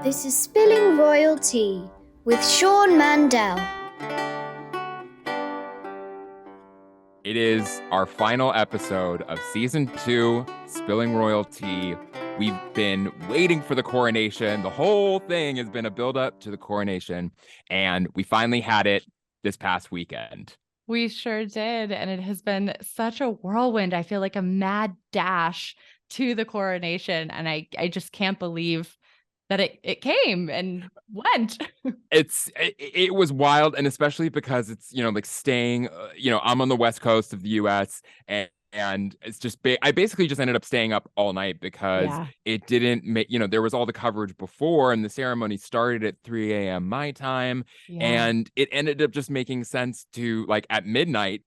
This is Spilling Royal Tea with Sean Mandell. It is our final episode of Season 2, Spilling Royal Tea. We've been waiting for the coronation. The whole thing has been a build-up to the coronation, and we finally had it this past weekend. We sure did, and it has been such a whirlwind. I feel like a mad dash to the coronation, and I just can't believe that it came and went. It was wild, and especially because it's, like staying, I'm on the West Coast of the US, and it's just I basically just ended up staying up all night because it didn't make, there was all the coverage before, and the ceremony started at 3 a.m. my time, and it ended up just making sense to, like, at midnight,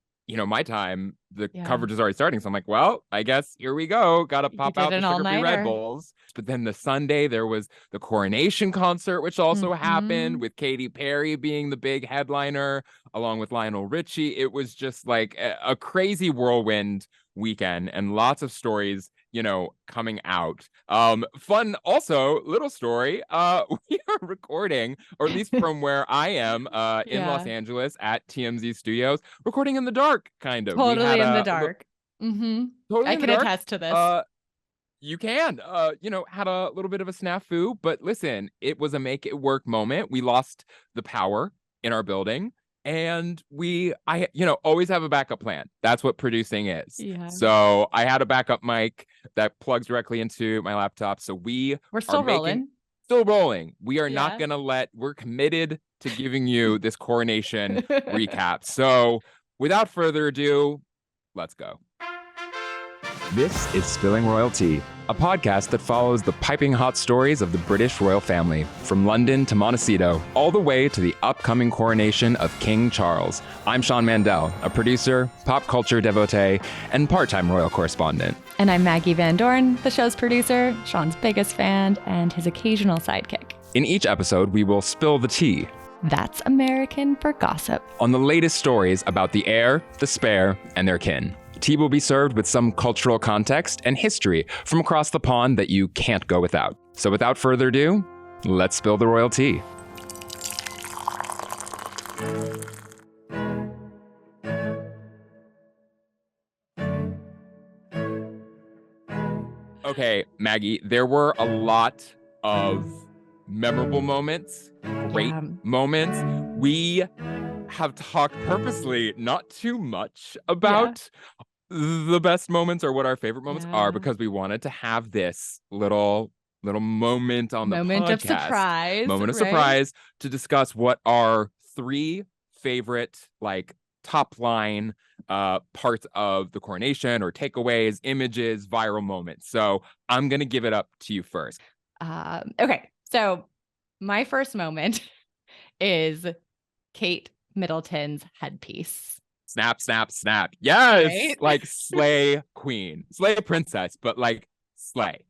my time, the coverage is already starting. So I'm like, well, I guess here we go. Got to pop out the sugar-free Red Bulls. But then the Sunday, there was the Coronation concert, which also happened, with Katy Perry being the big headliner, along with Lionel Richie. It was just like a crazy whirlwind weekend, and lots of stories, coming out. Fun also, little story, we are recording, or at least from where I am, in Los Angeles at TMZ Studios, recording in the dark, kind of. Totally in the dark. Totally I can attest to this. You can, had a little bit of a snafu, but listen, it was a make it work moment. We lost the power in our building, and I always have a backup plan. That's what producing is. Yeah. So I had a backup mic that plugs directly into my laptop. So we're still rolling. Still rolling. We are not going to we're committed to giving you this coronation recap. So without further ado, let's go. This is Spilling Royal Tea, a podcast that follows the piping hot stories of the British royal family, from London to Montecito, all the way to the upcoming coronation of King Charles. I'm Sean Mandell, a producer, pop culture devotee, and part-time royal correspondent. And I'm Maggie Van Dorn, the show's producer, Sean's biggest fan, and his occasional sidekick. In each episode, we will spill the tea. That's American for gossip. On the latest stories about the heir, the spare, and their kin. Tea will be served with some cultural context and history from across the pond that you can't go without. So without further ado, let's spill the royal tea. Okay, Maggie, there were a lot of memorable moments, great moments. We have talked purposely not too much about the best moments or what our favorite moments are, because we wanted to have this little moment on the podcast. Moment of surprise to discuss what our 3 favorite, like, top line parts of the coronation, or takeaways, images, viral moments. So I'm gonna give it up to you first. Okay, so my first moment is Kate Middleton's headpiece. Snap, snap, snap. Yes. Right? Like, slay queen, slay princess, but like slay.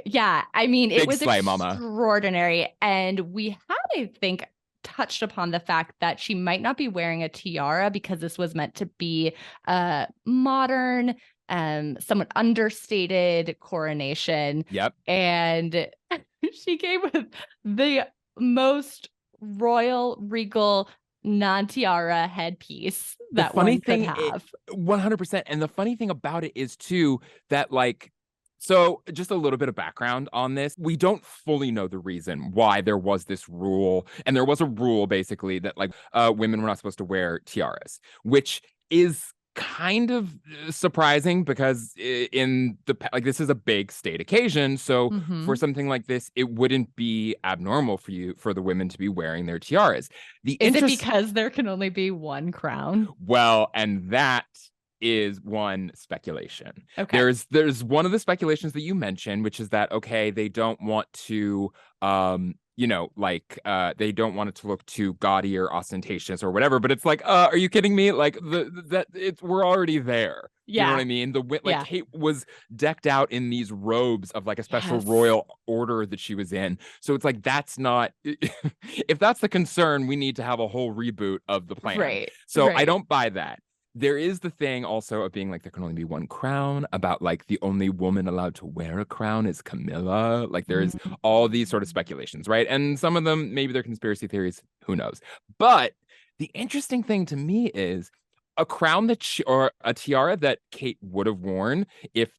Yeah. I mean, Big it was slay, extraordinary. Mama. And we had, I think, touched upon the fact that she might not be wearing a tiara because this was meant to be a modern, somewhat understated coronation. Yep. And she came with the most royal, regal, non-tiara headpiece that one could have. 100%. And the funny thing about it is too that, like, so just a little bit of background on this. We don't fully know the reason why there was this rule. And there was a rule basically that, like, women were not supposed to wear tiaras, which is kind of surprising because this is a big state occasion. So for something like this, it wouldn't be abnormal for the women to be wearing their tiaras. Is it because there can only be one crown? Well, and that is one speculation. Okay. There's one of the speculations that you mentioned, which is that, okay, they don't want to they don't want it to look too gaudy or ostentatious or whatever. But it's like, are you kidding me? Like, we're already there. Yeah. You know what I mean? Kate was decked out in these robes of, like, a special royal order that she was in. So it's like, that's not, if that's the concern, we need to have a whole reboot of the plan. Right. So I don't buy that. there is the thing also of being like, there can only be one crown, about like the only woman allowed to wear a crown is Camilla. Like there's all these sort of speculations, right? And some of them, maybe they're conspiracy theories, who knows? But the interesting thing to me is a crown that or a tiara that Kate would have worn if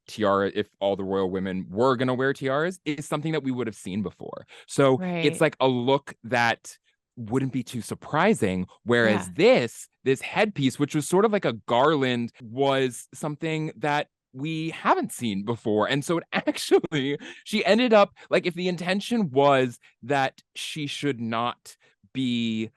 all the royal women were going to wear tiaras is something that we would have seen before. So it's like a look that wouldn't be too surprising. Whereas this headpiece, which was sort of like a garland, was something that we haven't seen before. And so it actually, she ended up like, if the intention was that she should not be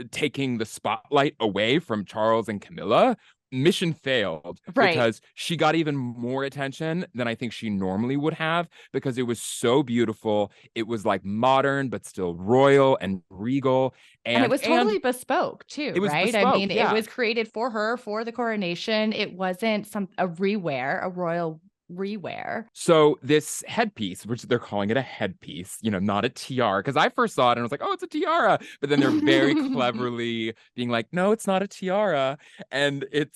taking the spotlight away from Charles and Camilla, mission failed, because she got even more attention than I think she normally would have, because it was so beautiful. It was like modern but still royal and regal, and it was totally bespoke too, it was right? bespoke, I mean, it was created for her for the coronation. It wasn't a royal rewear. So this headpiece, which they're calling it a headpiece, not a tiara, because I first saw it and I was like, oh, it's a tiara. But then they're very cleverly being like, no, it's not a tiara. And it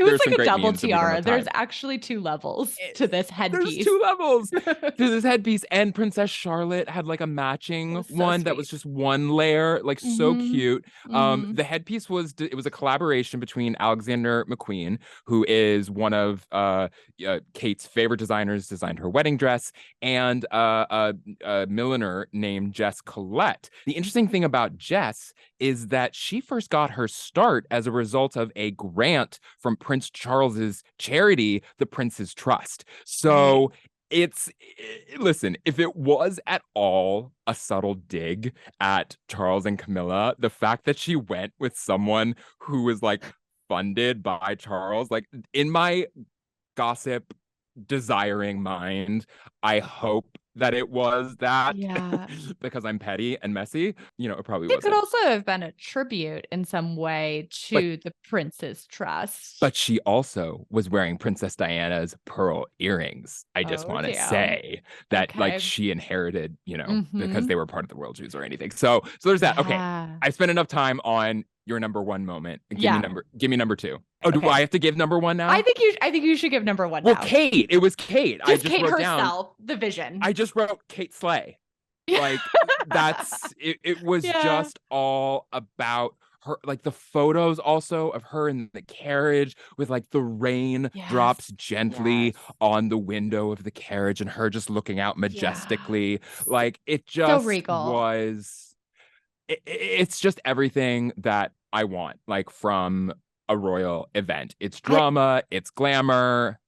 was like a double tiara. There's actually 2 levels to this headpiece. There's 2 levels to this headpiece. And Princess Charlotte had like a matching one that was just one layer, like so cute. The headpiece was a collaboration between Alexander McQueen, who is one of Kate's favorite designers, designed her wedding dress, and a milliner named Jess Collette. The interesting thing about Jess is that she first got her start as a result of a grant from Prince Charles's charity, the Prince's Trust. So listen, if it was at all a subtle dig at Charles and Camilla, the fact that she went with someone who was like funded by Charles, like in my gossip desiring mind, I hope that it was that, because I'm petty and messy. It probably wasn't. It could also have been a tribute in some way to the Prince's Trust. But she also was wearing Princess Diana's pearl earrings. I just want to say that like she inherited, because they were part of the royal Jews or anything. So there's that. Okay, I spent enough time on your number 1 moment. Give me number 2. Oh, do I have to give number 1 now? I think you should give number 1 now. Well, Kate. It was Kate. I just Kate wrote herself, down the vision. I just wrote Kate Slay. Like that's it was just all about her, like the photos also of her in the carriage with like the rain drops gently on the window of the carriage and her just looking out majestically. Like it just so regal. It's just everything that I want, like from a royal event. It's drama, it's glamour.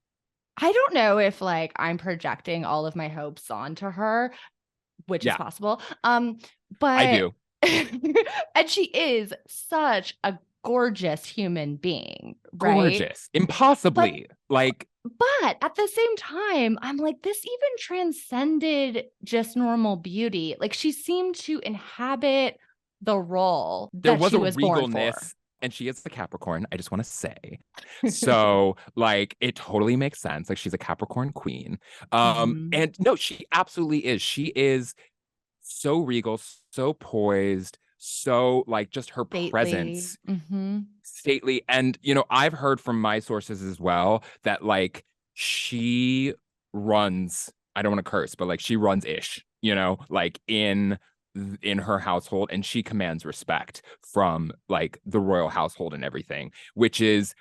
I don't know if like I'm projecting all of my hopes onto her, which is possible. But I do. And she is such a gorgeous human being, right? Gorgeous. Impossibly. But at the same time, I'm like, this even transcended just normal beauty. Like she seemed to inhabit the role that she was born for. And she is a Capricorn, I just want to say. So, like, it totally makes sense. Like, she's a Capricorn queen. And no, she absolutely is. She is so regal, so poised, so, like, just her presence. Stately. And, I've heard from my sources as well that, like, she runs, I don't want to curse, but, like, she runs ish, like, in her household, and she commands respect from like the royal household and everything, which is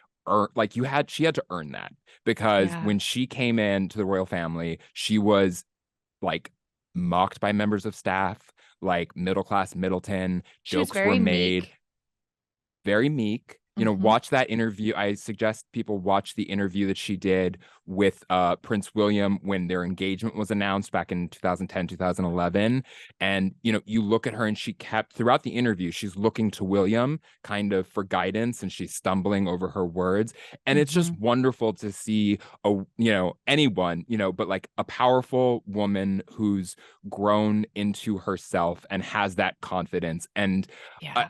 like she had to earn that, because when she came into the royal family, she was like mocked by members of staff, like middle class Middleton. Jokes were made. Very meek. Watch that interview. I suggest people watch the interview that she did with Prince William when their engagement was announced back in 2010, 2011. And, you look at her and she kept, throughout the interview, she's looking to William kind of for guidance, and she's stumbling over her words. And it's just wonderful to see anyone, but like a powerful woman who's grown into herself and has that confidence. And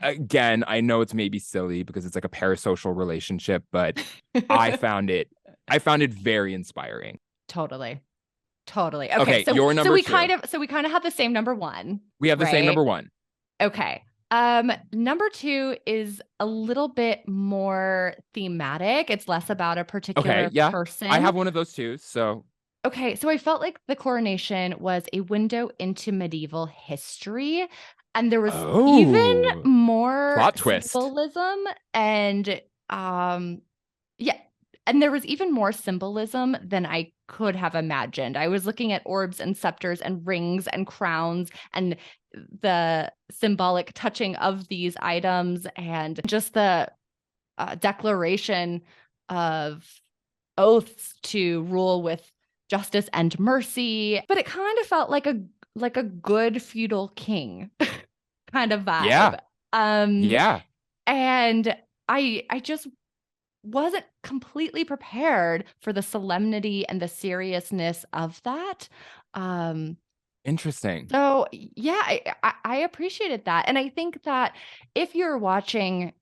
again, I know it's maybe silly because it's like a parasocial relationship, but I found it very inspiring. Totally. Okay, so your number 2. So we kind of have the same number 1. We have the same number 1. Okay. Number 2 is a little bit more thematic. It's less about a particular Okay, yeah. person. I have one of those too, so. Okay, so I felt like the coronation was a window into medieval history, and there was even more Plot twist. symbolism and yeah, and there was even more symbolism than I could have imagined. I was looking at orbs and scepters and rings and crowns and the symbolic touching of these items and just the declaration of oaths to rule with justice and mercy. But it kind of felt like a good feudal king kind of vibe. Yeah. Yeah. And I just wasn't completely prepared for the solemnity and the seriousness of that. Interesting. So yeah, I appreciated that. And I think that if you're watching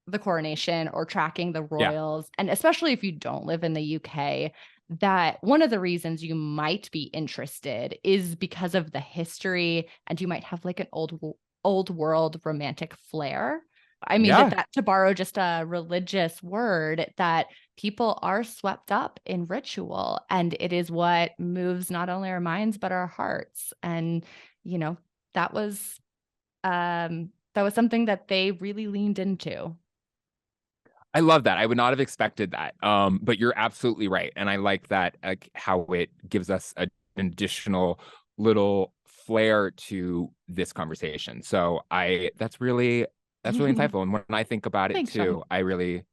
the coronation or tracking the royals, and especially if you don't live in the UK, that one of the reasons you might be interested is because of the history, and you might have like an old world romantic flair. I mean, that to borrow just a religious word, that people are swept up in ritual, and it is what moves not only our minds but our hearts. And that was something that they really leaned into. I love that. I would not have expected that. But you're absolutely right, and I like that how it gives us an additional little flair to this conversation. So that's really insightful. And when I think about it Thanks, too, Sean. I really,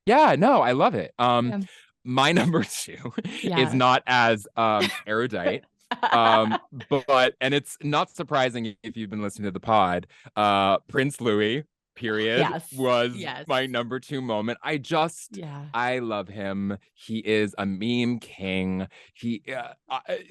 I love it. My number 2 is not as erudite. But and it's not surprising if you've been listening to the pod. Prince Louis, period, was my number 2 moment. I love him. He is a meme king.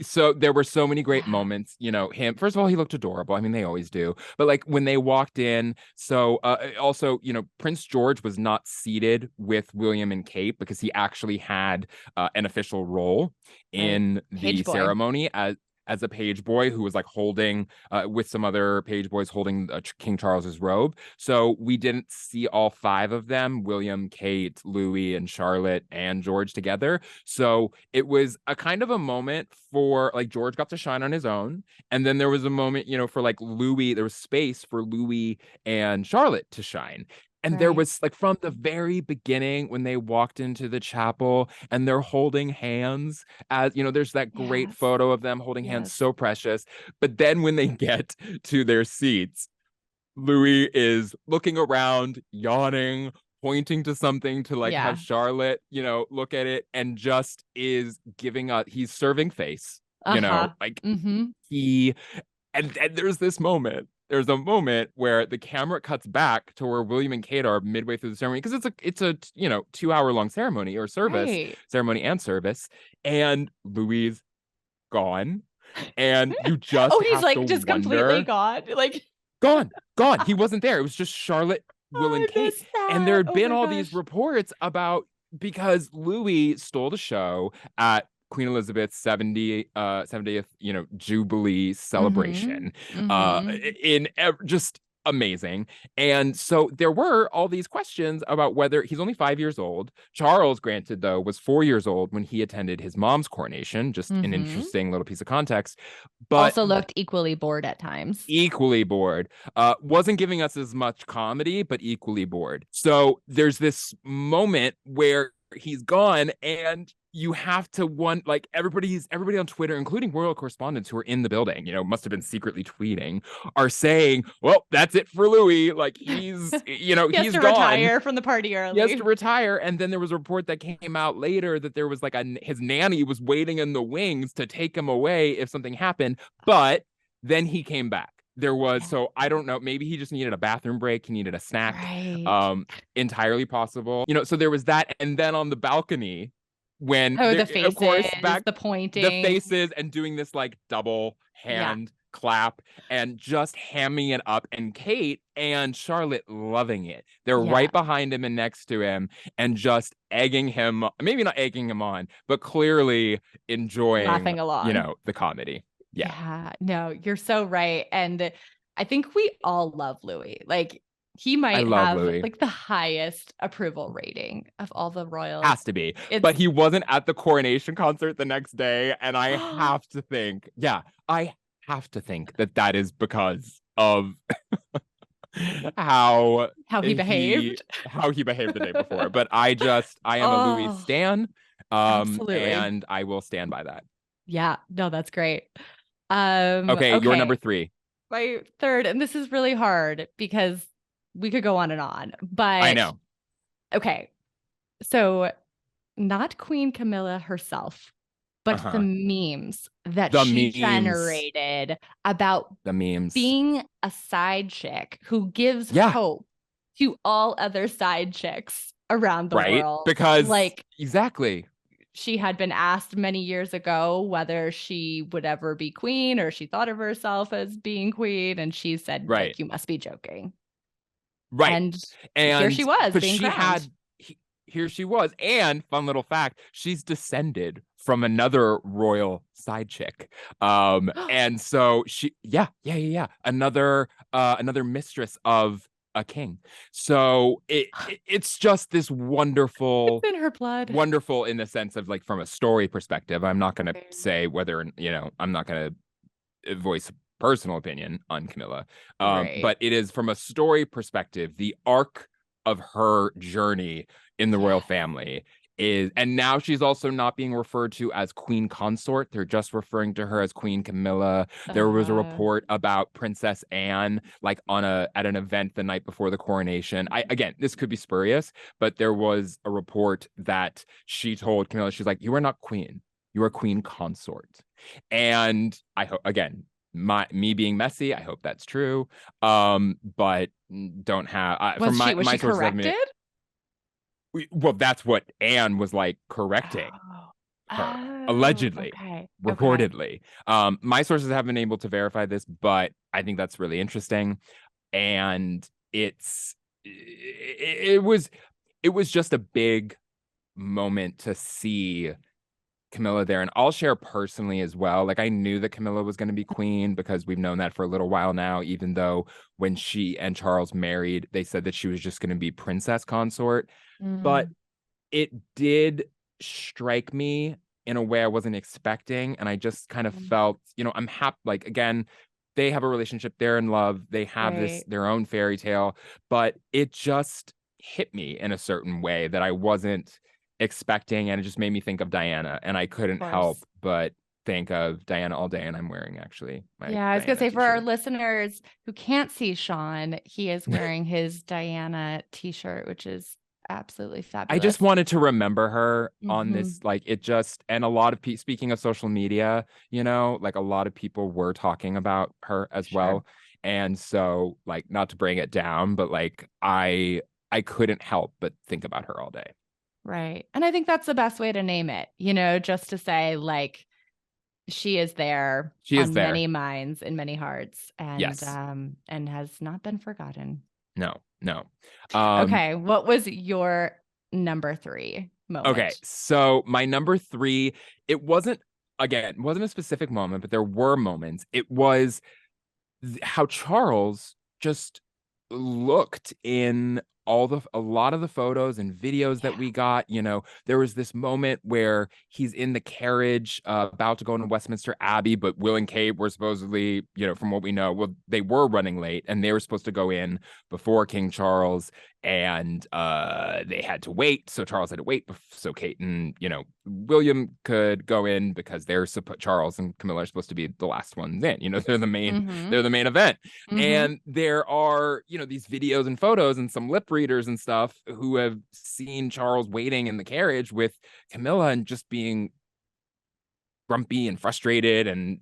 So there were so many great moments. Him, first of all, he looked adorable. I mean, they always do. But like when they walked in, so also, Prince George was not seated with William and Kate because he actually had an official role in the ceremony as a page boy who was like holding with some other page boys holding King Charles's robe. So we didn't see all 5 of them, William, Kate, Louis, and Charlotte and George together. So it was a kind of a moment for like George got to shine on his own. And then there was a moment, for like Louis, there was space for Louis and Charlotte to shine. And there was like from the very beginning when they walked into the chapel and they're holding hands, as there's that great photo of them holding hands, so precious. But then when they get to their seats, Louis is looking around, yawning, pointing to something to like have Charlotte, look at it, and just is giving he's serving face, like he, and there's this moment. There's a moment where the camera cuts back to where William and Kate are midway through the ceremony because it's a 2-hour long ceremony or service, ceremony and service, and Louis is gone, and you just he's like just completely gone, like gone. He wasn't there. It was just Charlotte, Will, and Kate, and there had been all these reports about because Louis stole the show at Queen Elizabeth's 70th, Jubilee celebration, just amazing. And so there were all these questions about whether he's only 5 years old. Charles, granted, though, was 4 years old when he attended his mom's coronation. Just an interesting little piece of context. But also looked equally bored at times. Equally bored. Wasn't giving us as much comedy, but equally bored. So there's this moment where he's gone, and you have to everybody on Twitter, including royal correspondents who are in the building, must have been secretly tweeting, are saying, well, that's it for Louis. Like he's, he has he's to gone. retire from the party early. He has to retire. And then there was a report that came out later that there was like his nanny was waiting in the wings to take him away if something happened. But then he came back. There was, so I don't know, maybe he just needed a bathroom break. He needed a snack. Entirely possible. So there was that. And then on the balcony, when the faces, of course, back the pointing, the faces, and doing this like double hand clap and just hamming it up, and Kate and Charlotte loving it. They're right behind him and next to him and just egging him, maybe not egging him on, but clearly enjoying, laughing along, the comedy. Yeah, no, you're so right. And I think we all love Louis. Like, he might love have Louis. like the highest approval rating of all the royals. Has to be. But he wasn't at the Coronation concert the next day. And I have to think, I have to think that is because of how he behaved. How he behaved the day before. But I am a Louis stan. Absolutely. And I will stand by that. Yeah, no, that's great. Okay, you're number 3. My third, and this is really hard because we could go on and on, but I know. Okay. So not Queen Camilla herself, but the memes that she generated about being a side chick who gives hope to all other side chicks around the world. Because exactly. She had been asked many years ago whether she would ever be queen, or she thought of herself as being queen. And she said, like, you must be joking. Right. And here she was being crowned. Here she was. And fun little fact, she's descended from another royal side chick. And so she, another mistress of a king. So it's just this wonderful, it's in her blood. Wonderful in the sense of, like, from a story perspective. I'm not going to say whether, I'm not going to voice personal opinion on Camilla. But it is, from a story perspective, the arc of her journey in the royal family is, and now she's also not being referred to as Queen Consort. They're just referring to her as Queen Camilla. There was a report about Princess Anne, like at an event the night before the coronation. Again, this could be spurious, but there was a report that she told Camilla, she's like, you are not queen, you are Queen Consort. And I hope, again, me being messy, I hope that's true. But don't have was she corrected? Well, that's what Anne was, like, correcting her, allegedly, reportedly. My sources haven't been able to verify this, but I think that's really interesting. And it was just a big moment to see Camilla there. And I'll share personally as well. Like, I knew that Camilla was going to be queen because we've known that for a little while now, even though when she and Charles married, they said that she was just going to be princess consort. But it did strike me in a way I wasn't expecting. And I just kind of felt, I'm happy. Like, again, they have a relationship, they're in love, they have their own fairy tale, but it just hit me in a certain way that I wasn't expecting. And it just made me think of Diana, and I couldn't help but think of Diana all day. And I'm wearing, actually, my I was gonna say, t-shirt. for our listeners who can't see Sean, he is wearing his Diana t-shirt, which is absolutely fabulous. I just wanted to remember her on this, like, it just, and a lot of people, speaking of social media, like, a lot of people were talking about her as well. And so, like, not to bring it down, but, like, I couldn't help but think about her all day. Right. And I think that's the best way to name it, just to say, like, she is there. She is there. Many minds, in many hearts, and and has not been forgotten. No. Okay, what was your number 3 moment? Okay, so my number 3, it wasn't a specific moment, but there were moments. It was how Charles just looked in a lot of the photos and videos that we got. There was this moment where he's in the carriage about to go into Westminster Abbey, but Will and Kate were supposedly, from what we know, they were running late and they were supposed to go in before King Charles, and they had to wait. So Charles had to wait so Kate and, William could go in, because Charles and Camilla are supposed to be the last ones in. They're the main they're the main event. And there are, these videos and photos and some lip readers and stuff who have seen Charles waiting in the carriage with Camilla and just being grumpy and frustrated and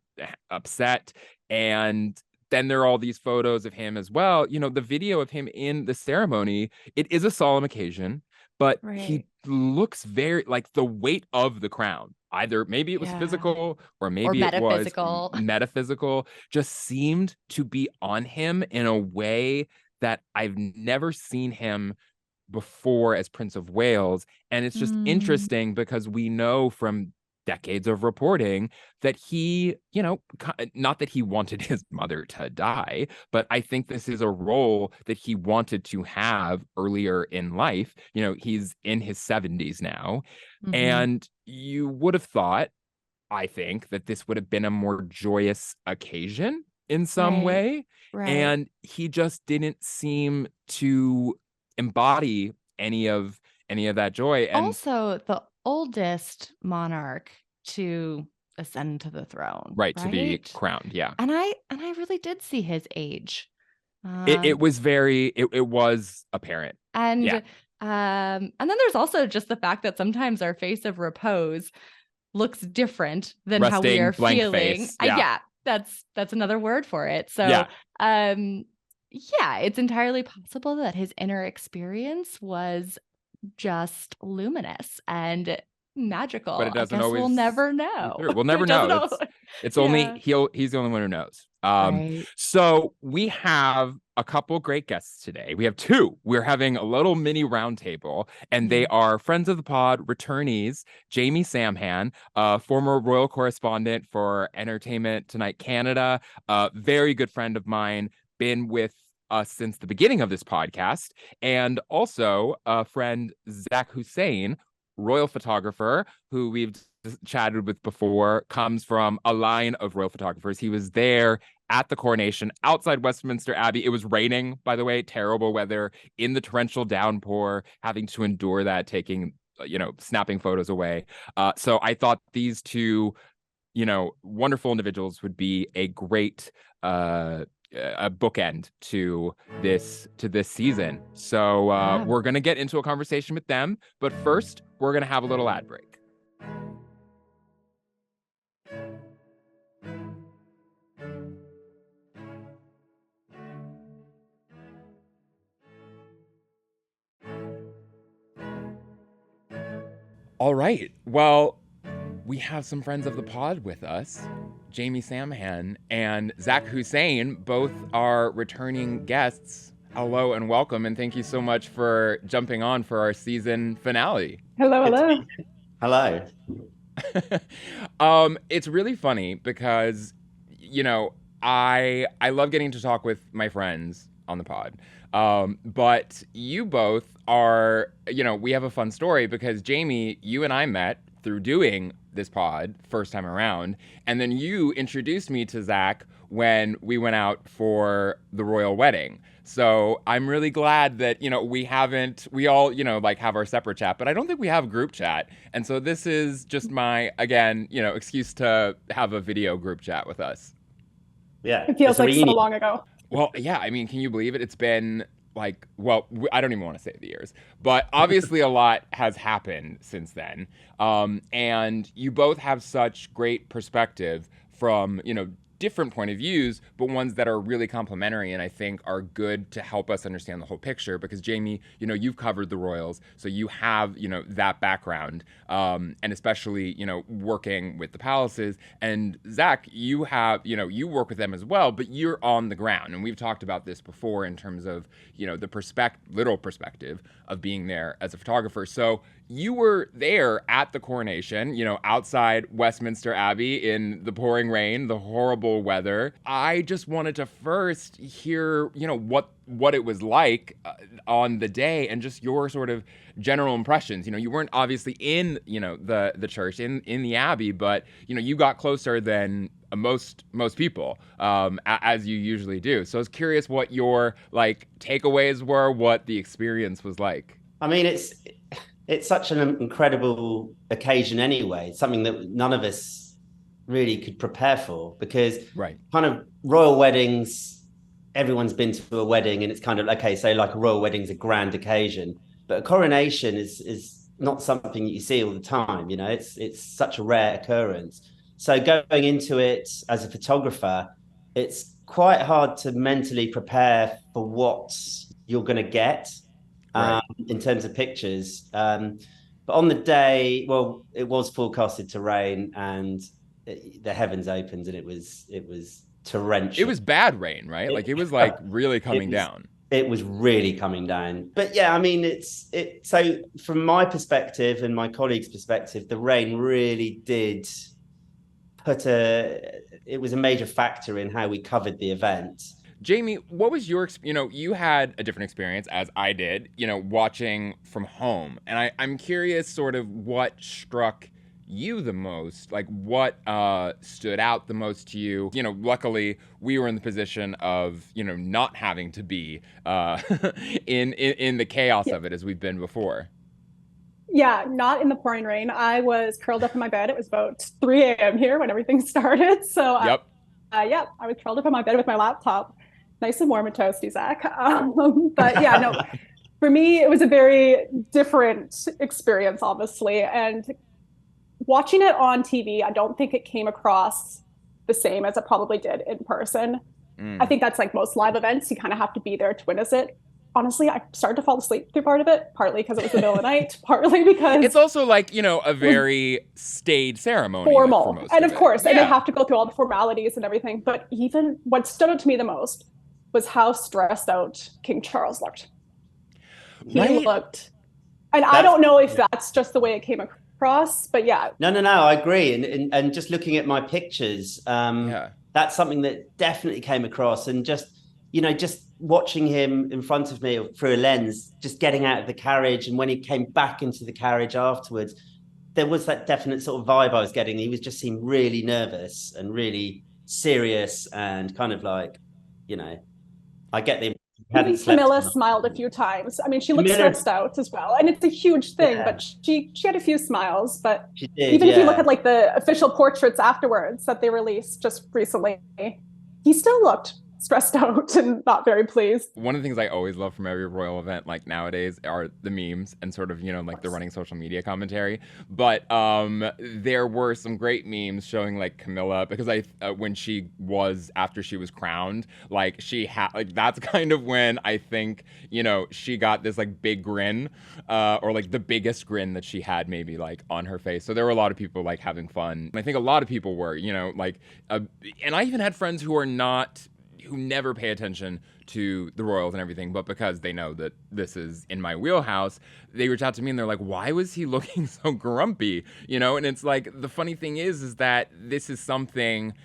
upset. And then there are all these photos of him as well. The video of him in the ceremony, it is a solemn occasion, but he looks very, like, the weight of the crown. Either maybe it was physical or maybe it was metaphysical, just seemed to be on him in a way that I've never seen him before as Prince of Wales. And it's just interesting because we know from decades of reporting that he, you know, not that he wanted his mother to die, but I think this is a role that he wanted to have earlier in life. You know, he's in his 70s now. And you would have thought, I think, that this would have been a more joyous occasion in some way. Right. And he just didn't seem to embody any of that joy. And also the oldest monarch to ascend to the throne. Right, to be crowned. Yeah. And I really did see his age. It was very, it was apparent. And yeah. And then there's also just the fact that sometimes our face of repose looks different than how we are feeling. Face. Yeah. That's another word for it. So yeah, it's entirely possible that his inner experience was just luminous and magical. But it doesn't always. We'll never know. We'll never know. It's only he's the only one who knows. So we have a couple great guests today. We have two. We're having a little mini roundtable, and they are friends of the pod, returnees. Jamie Samhan, former royal correspondent for Entertainment Tonight Canada, very good friend of mine, been with us since the beginning of this podcast, and also a friend, Zak Hussein, royal photographer, who we've chatted with before, comes from a line of royal photographers. He was there at the coronation outside Westminster Abbey. It was raining, by the way, terrible weather, in the torrential downpour, having to endure that, taking, snapping photos away. So I thought these two, wonderful individuals would be a great a bookend to this season. So we're going to get into a conversation with them. But first, we're going to have a little ad break. All right. Well, we have some friends of the pod with us. Jamie Samhan and Zak Hussein, both are returning guests. Hello and welcome, and thank you so much for jumping on for our season finale. Hello. Hello. It's really funny because, I love getting to talk with my friends on the pod. But you both are, we have a fun story because Jamie, you and I met through doing this pod first time around, and then you introduced me to Zak when we went out for the royal wedding. So I'm really glad that we all have our separate chat, but I don't think we have group chat. And so this is just my excuse to have a video group chat with us. Yeah, it feels like so long ago. Well, yeah, I mean, can you believe it? It's been I don't even want to say the years, but obviously a lot has happened since then. And you both have such great perspective from, different point of views, but ones that are really complementary and I think are good to help us understand the whole picture. Because Jamie, you've covered the royals, so you have, that background, and especially, working with the palaces. And Zak, you have, you work with them as well, but you're on the ground. And we've talked about this before in terms of, the literal perspective of being there as a photographer. So you were there at the coronation, outside Westminster Abbey in the pouring rain, the horrible weather. I just wanted to first hear, what it was like on the day and just your sort of general impressions. You weren't obviously in, the church, in the Abbey, but, you got closer than most people, as you usually do. So I was curious what your takeaways were, what the experience was like. I mean, it's such an incredible occasion anyway. It's something that none of us really could prepare for because kind of royal weddings, everyone's been to a wedding and it's kind of, okay, so like a royal wedding is a grand occasion, but a coronation is not something you see all the time. It's such a rare occurrence. So going into it as a photographer, it's quite hard to mentally prepare for what you're going to get. In terms of pictures. But on the day, well, it was forecasted to rain and the heavens opened and it was torrential. It was bad rain, right? It was really coming down. it was really coming down. But yeah, I mean, so from my perspective and my colleagues' perspective, the rain really did it was a major factor in how we covered the event. Jamie, what was your, you had a different experience as I did, watching from home. And I'm curious sort of what struck you the most, like what stood out the most to you. Luckily we were in the position of, not having to be in the chaos of it as we've been before. Yeah, not in the pouring rain. I was curled up in my bed. It was about 3 a.m. here when everything started. So yep. I was curled up in my bed with my laptop, nice and warm and toasty, Zach. But yeah, no, for me, it was a very different experience, obviously. And watching it on TV, I don't think it came across the same as it probably did in person. I think that's like most live events. You kind of have to be there to witness it. Honestly, I started to fall asleep through part of it, partly because it was the middle of the night, partly because it's also like, a very staid ceremony. Formal. And of course, and yeah. they have to go through all the formalities and everything. But even what stood out to me the most was how stressed out King Charles looked. He looked, and I don't know if that's just the way it came across, but yeah. No, I agree. And just looking at my pictures, that's something that definitely came across. And just watching him in front of me through a lens, just getting out of the carriage. And when he came back into the carriage afterwards, there was that definite sort of vibe I was getting. He just seemed really nervous and really serious and kind of like, I get the Camilla smiled a few times. I mean, she looked stressed out as well. And it's a huge thing, but she had a few smiles. But she did, even if you look at like the official portraits afterwards that they released just recently, he still looked stressed out and not very pleased. One of the things I always love from every royal event, like nowadays, are the memes and sort of, like the running social media commentary. But there were some great memes showing like Camilla, because when after she was crowned, like she had, like that's kind of when I think, she got this like big grin, or like the biggest grin that she had maybe like on her face. So there were a lot of people like having fun. And I think a lot of people were, and I even had friends who never pay attention to the royals and everything, but because they know that this is in my wheelhouse, they reach out to me and they're like, why was he looking so grumpy? And it's like, the funny thing is that this is something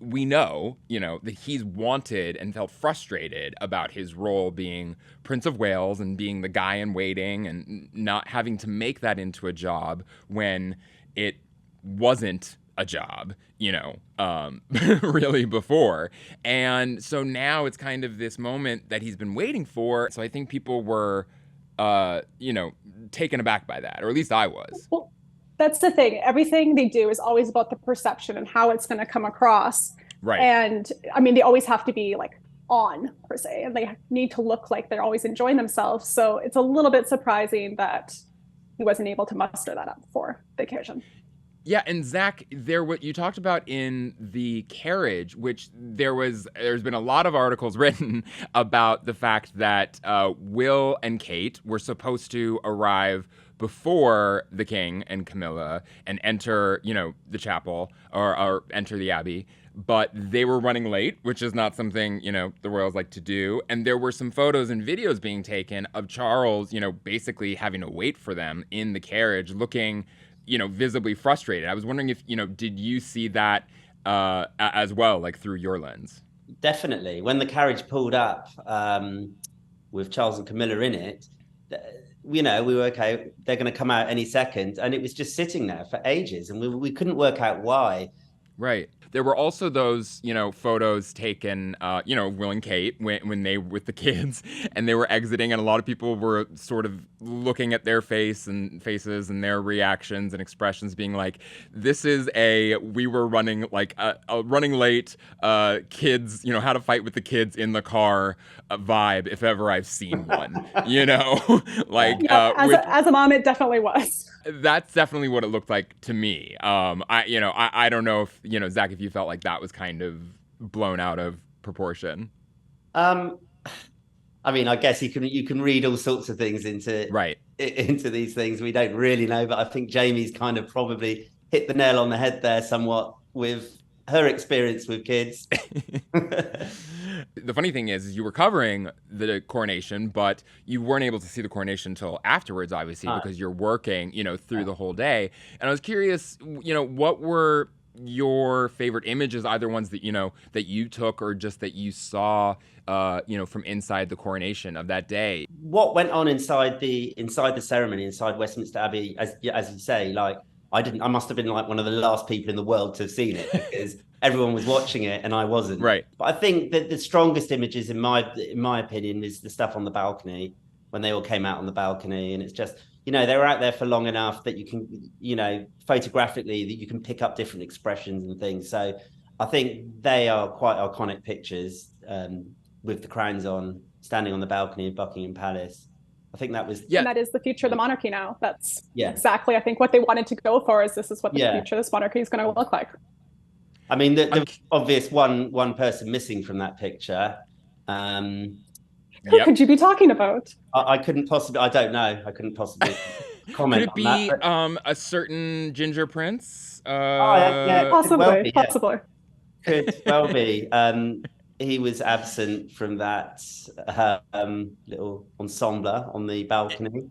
we know, that he's wanted and felt frustrated about his role being Prince of Wales and being the guy in waiting and not having to make that into a job when it wasn't a job, really before. And so now it's kind of this moment that he's been waiting for. So I think people were, taken aback by that, or at least I was. Well, that's the thing. Everything they do is always about the perception and how it's going to come across. Right. And I mean, they always have to be like on per se, and they need to look like they're always enjoying themselves. So it's a little bit surprising that he wasn't able to muster that up for the occasion. Yeah, and Zach, what you talked about in the carriage, which there's been a lot of articles written about the fact that Will and Kate were supposed to arrive before the king and Camilla and enter, the chapel or enter the abbey, but they were running late, which is not something, the royals like to do. And there were some photos and videos being taken of Charles, basically having to wait for them in the carriage, looking visibly frustrated. I was wondering if, did you see that as well, like through your lens? Definitely. When the carriage pulled up with Charles and Camilla in it, we were okay, they're going to come out any second. And it was just sitting there for ages and we couldn't work out why. Right. There were also those, photos taken, Will and Kate when they were with the kids and they were exiting, and a lot of people were sort of looking at their faces and their reactions and expressions, being like, "This is we were running like a running late, kids, how to fight with the kids in the car vibe if ever I've seen one." Like as a mom, it definitely was. That's definitely what it looked like to me. I don't know if, Zach, if you felt like that was kind of blown out of proportion. I mean, I guess you can read all sorts of things into these things. We don't really know, but I think Jamie's kind of probably hit the nail on the head there somewhat with her experience with kids. The funny thing is you were covering the coronation, but you weren't able to see the coronation until afterwards, obviously, because you're working, through the whole day. And I was curious, what were your favorite images, either ones that, that you took or just that you saw, from inside the coronation of that day? What went on inside the ceremony, inside Westminster Abbey, as you say, like, I must have been like one of the last people in the world to have seen it because everyone was watching it and I wasn't. Right. But I think that the strongest images, in my opinion, is the stuff on the balcony when they all came out on the balcony. And it's just, they were out there for long enough that you can, photographically, that you can pick up different expressions and things. So I think they are quite iconic pictures with the crowns on, standing on the balcony of Buckingham Palace. I think that was... And that is the future of the monarchy now. That's exactly, I think, what they wanted to go for, is this is what the future of this monarchy is going to look like. I mean, the obvious one person missing from that picture. Who could you be talking about? I couldn't possibly... I don't know. I couldn't possibly comment Could it be on that, a certain Ginger Prince? Possibly. Could well be. He was absent from that little ensemble on the balcony.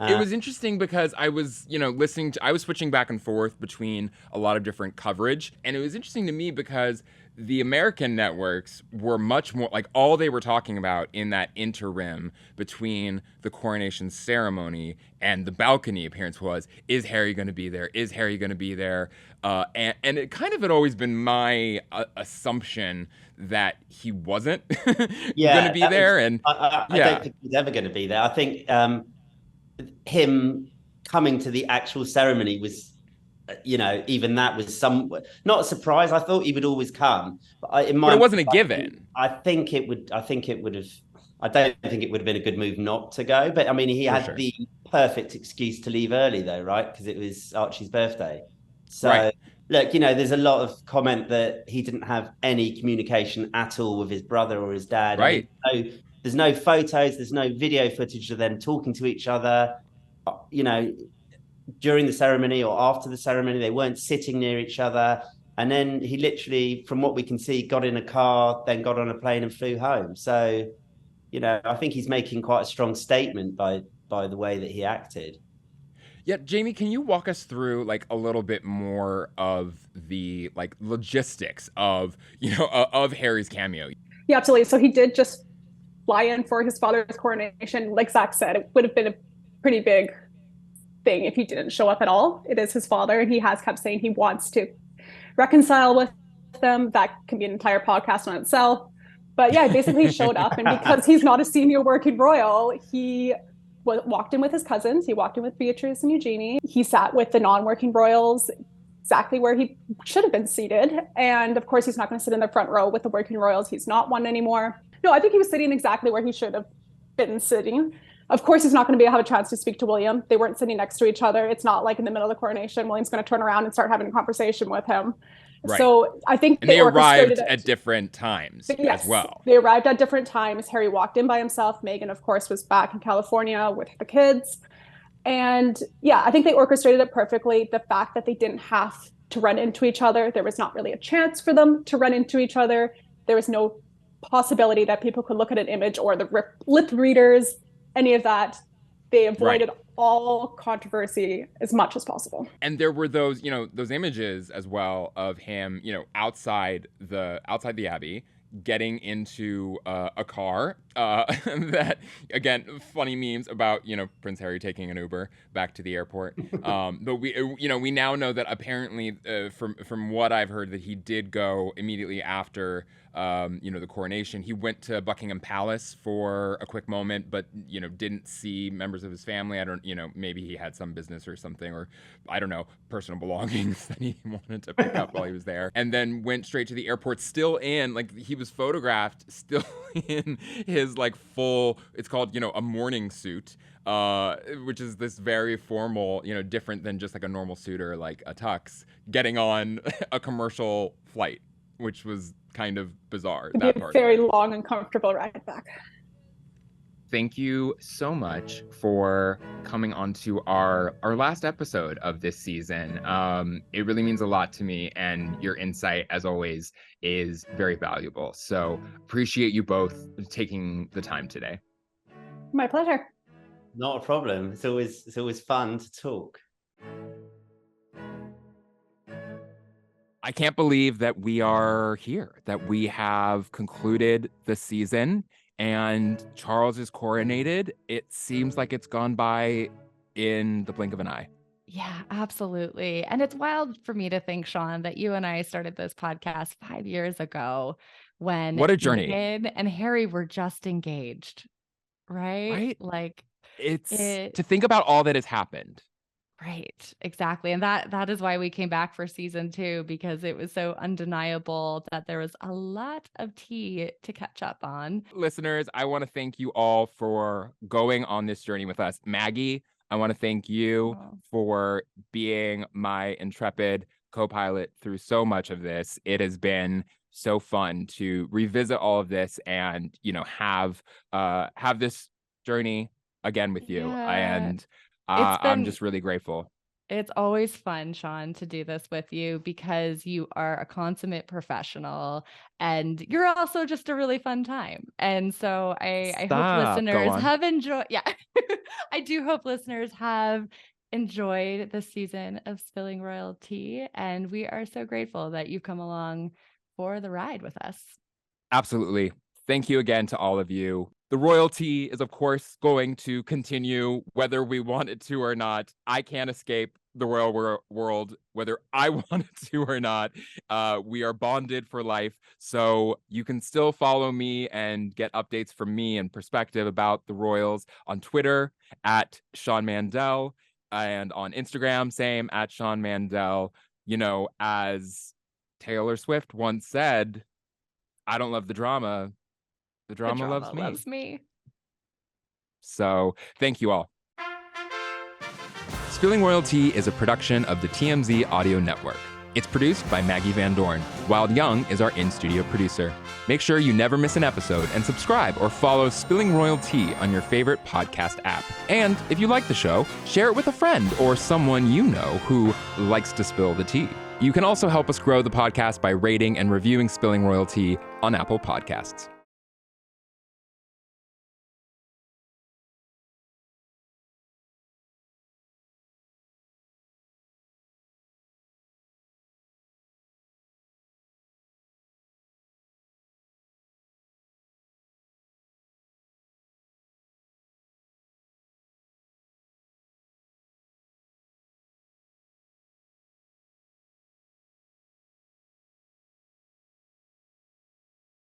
It was interesting because I was, I was switching back and forth between a lot of different coverage. And it was interesting to me because the American networks were much more like, all they were talking about in that interim between the coronation ceremony and the balcony appearance was, is Harry going to be there? Is Harry going to be there? And it kind of had always been my assumption that he wasn't going to be there. I don't think he's ever going to be there. I think him coming to the actual ceremony was, even that was not a surprise. I thought he would always come, but it wasn't a given. I don't think it would have been a good move not to go. But I mean, he had the perfect excuse to leave early, though, right? Because it was Archie's birthday. So look, there's a lot of comment that he didn't have any communication at all with his brother or his dad. Right. I mean, there's no photos, there's no video footage of them talking to each other. During the ceremony or after the ceremony, they weren't sitting near each other. And then he literally, from what we can see, got in a car, then got on a plane and flew home. So, I think he's making quite a strong statement by the way that he acted. Yeah, Jamie, can you walk us through like a little bit more of the like logistics of, of Harry's cameo? Yeah, absolutely. So he did just fly in for his father's coronation. Like Zach said, it would have been a pretty big thing if he didn't show up at all. It is his father, and he has kept saying he wants to reconcile with them. That can be an entire podcast on itself. But yeah, basically he showed up, and because he's not a senior working royal, he walked in with his cousins. He walked in with Beatrice and Eugenie. He sat with the non-working royals exactly where he should have been seated. And of course, he's not going to sit in the front row with the working royals. He's not one anymore. No, I think he was sitting exactly where he should have been sitting. Of course, he's not going to have a chance to speak to William. They weren't sitting next to each other. It's not like in the middle of the coronation, William's going to turn around and start having a conversation with him. Right. So I think they arrived at different times as well. They arrived at different times. Harry walked in by himself. Meghan, of course, was back in California with the kids. And yeah, I think they orchestrated it perfectly. The fact that they didn't have to run into each other, there was not really a chance for them to run into each other. There was no possibility that people could look at an image or the lip readers, any of that. They avoided all controversy as much as possible. And there were those, those images as well of him, outside the Abbey, getting into a car that, again, funny memes about, Prince Harry taking an Uber back to the airport. But we now know that apparently from what I've heard that he did go immediately after, the coronation. He went to Buckingham Palace for a quick moment, but, didn't see members of his family. I don't, maybe he had some business or something, or I don't know, personal belongings that he wanted to pick up while he was there. And then went straight to the airport, still in, like, he was photographed still in his like full, it's called, a morning suit, which is this very formal, different than just like a normal suit or like a tux, getting on a commercial flight, which was kind of bizarre. It'd be a very long and comfortable ride back. thank you so much for coming on to our last episode of this season. It really means a lot to me, and your insight, as always, is very valuable. So appreciate you both taking the time today. My pleasure. Not a problem. It's always fun to talk. I can't believe that we are here, that we have concluded the season and Charles is coronated. It seems like it's gone by in the blink of an eye. Yeah, absolutely. And it's wild for me to think, Sean, that you and I started this podcast 5 years ago when what a journey. Meghan and Harry were just engaged, right? Like it's to think about all that has happened. Right, exactly. And that is why we came back for season 2, because it was so undeniable that there was a lot of tea to catch up on. Listeners, I want to thank you all for going on this journey with us. Maggie, I want to thank you for being my intrepid co-pilot through so much of this. It has been so fun to revisit all of this and, have this journey again with you. And I'm just really grateful. It's always fun, Sean, to do this with you because you are a consummate professional and you're also just a really fun time. And so I hope listeners have enjoyed. Yeah, I do hope listeners have enjoyed this season of Spilling Royal Tea. And we are so grateful that you've come along for the ride with us. Absolutely. Thank you again to all of you. The royalty is, of course, going to continue whether we want it to or not. I can't escape the royal world, whether I want it to or not. We are bonded for life. So you can still follow me and get updates from me and perspective about the royals on Twitter at Sean Mandell and on Instagram, same at Sean Mandell. As Taylor Swift once said, I don't love the drama. The drama loves me. So thank you all. Spilling Royal Tea is a production of the TMZ Audio Network. It's produced by Maggie Van Dorn. Wild Young is our in-studio producer. Make sure you never miss an episode and subscribe or follow Spilling Royal Tea on your favorite podcast app. And if you like the show, share it with a friend or someone you know who likes to spill the tea. You can also help us grow the podcast by rating and reviewing Spilling Royal Tea on Apple Podcasts.